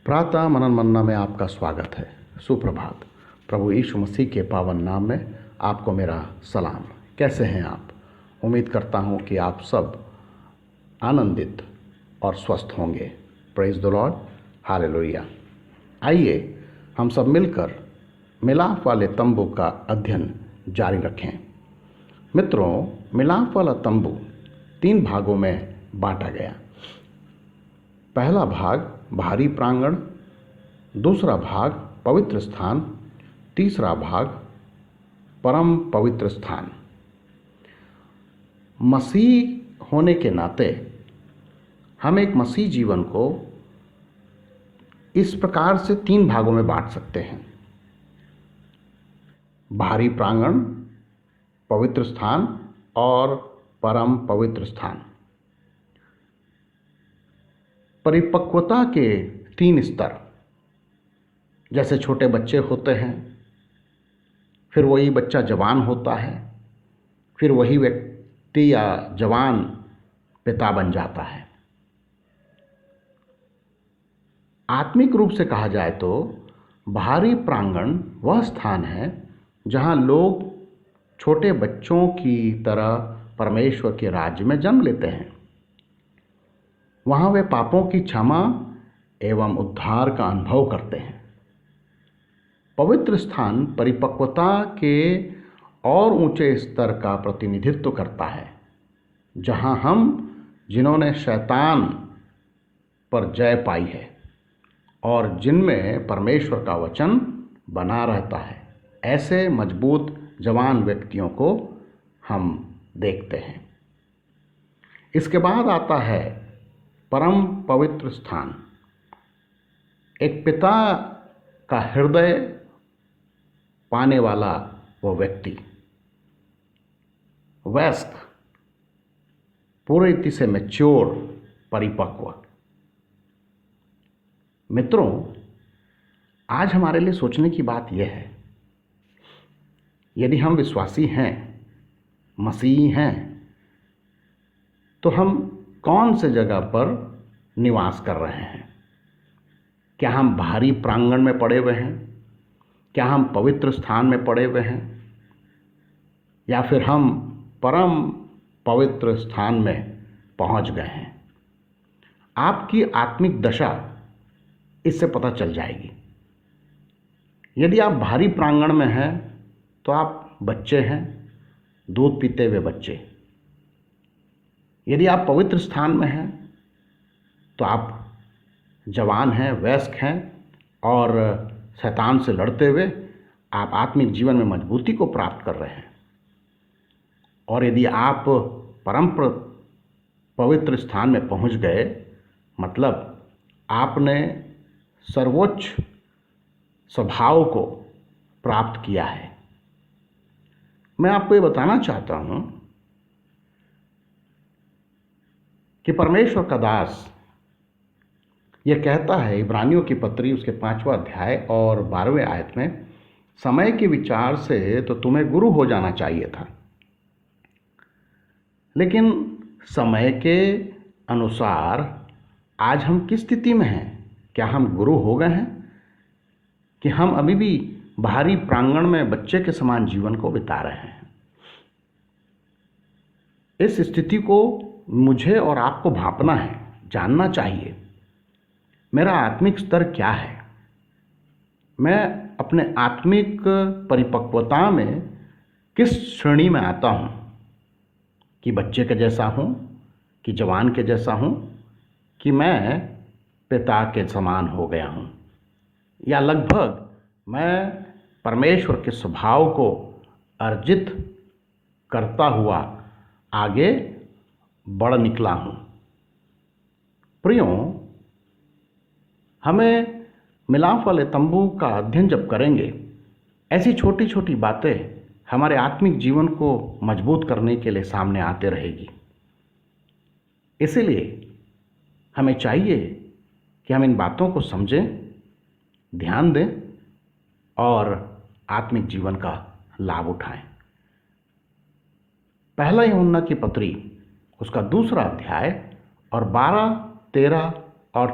प्रातः मनन मन्ना में आपका स्वागत है। सुप्रभात। प्रभु यीशु मसीह के पावन नाम में आपको मेरा सलाम। कैसे हैं आप? उम्मीद करता हूं कि आप सब आनंदित और स्वस्थ होंगे। Praise the Lord, hallelujah. आइए हम सब मिलकर मिलाप वाले तंबू का अध्ययन जारी रखें। मित्रों, मिलाप वाला तंबू 3 भागों में बांटा गया। पहला भाग बाहरी प्रांगण, दूसरा भाग पवित्र स्थान, तीसरा भाग परम पवित्र स्थान। मसीह होने के नाते हम एक मसीह जीवन को इस प्रकार से 3 भागों में बांट सकते हैं। बाहरी प्रांगण, पवित्र स्थान और परम पवित्र स्थान। परिपक्वता के 3 स्तर, जैसे छोटे बच्चे होते हैं, फिर वही बच्चा जवान होता है, फिर वही व्यक्ति या जवान पिता बन जाता है। आत्मिक रूप से कहा जाए तो बाहरी प्रांगण वह स्थान है जहां लोग छोटे बच्चों की तरह परमेश्वर के राज्य में जन्म लेते हैं। वहाँ वे पापों की क्षमा एवं उद्धार का अनुभव करते हैं। पवित्र स्थान परिपक्वता के और ऊंचे स्तर का प्रतिनिधित्व करता है, जहाँ हम जिन्होंने शैतान पर जय पाई है और जिनमें परमेश्वर का वचन बना रहता है, ऐसे मजबूत जवान व्यक्तियों को हम देखते हैं। इसके बाद आता है परम पवित्र स्थान। एक पिता का हृदय पाने वाला वो व्यक्ति, वयस्क, पूरी रीति से मैच्योर, परिपक्व। मित्रों, आज हमारे लिए सोचने की बात यह है, यदि हम विश्वासी हैं, मसीही हैं, तो हम कौन से जगह पर निवास कर रहे हैं? क्या हम बाहरी प्रांगण में पड़े हुए हैं? क्या हम पवित्र स्थान में पड़े हुए हैं? या फिर हम परम पवित्र स्थान में पहुंच गए हैं? आपकी आत्मिक दशा इससे पता चल जाएगी। यदि आप बाहरी प्रांगण में हैं तो आप बच्चे हैं, दूध पीते हुए बच्चे। यदि आप पवित्र स्थान में हैं तो आप जवान हैं, वयस्क हैं और शैतान से लड़ते हुए आप आत्मिक जीवन में मजबूती को प्राप्त कर रहे हैं। और यदि आप परम पवित्र स्थान में पहुंच गए, मतलब आपने सर्वोच्च स्वभाव को प्राप्त किया है। मैं आपको ये बताना चाहता हूं कि परमेश्वर का दास यह कहता है, इब्रानियों की पत्री उसके 5वां अध्याय और 12वें आयत में, समय के विचार से तो तुम्हें गुरु हो जाना चाहिए था, लेकिन समय के अनुसार आज हम किस स्थिति में हैं? क्या हम गुरु हो गए हैं कि हम अभी भी बाहरी प्रांगण में बच्चे के समान जीवन को बिता रहे हैं? इस स्थिति को मुझे और आपको भांपना है, जानना चाहिए। मेरा आत्मिक स्तर क्या है? मैं अपने आत्मिक परिपक्वता में किस श्रेणी में आता हूँ? कि बच्चे के जैसा हूँ, कि जवान के जैसा हूँ, कि मैं पिता के समान हो गया हूँ, या लगभग मैं परमेश्वर के स्वभाव को अर्जित करता हुआ आगे बढ़ निकला हूँ? प्रियों, हमें मिलाप वाले तंबू का अध्ययन जब करेंगे, ऐसी छोटी छोटी बातें हमारे आत्मिक जीवन को मजबूत करने के लिए सामने आते रहेगी। इसीलिए हमें चाहिए कि हम इन बातों को समझें, ध्यान दें और आत्मिक जीवन का लाभ उठाएं। पहला यूहन्ना की पत्री उसका 2 अध्याय और 12, 13 और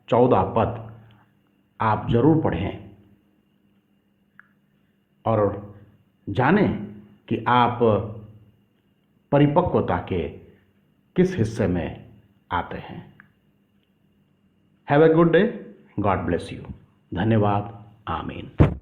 14 पद आप ज़रूर पढ़ें और जानें कि आप परिपक्वता के किस हिस्से में आते हैं। Have a good day, God bless you. धन्यवाद। आमीन।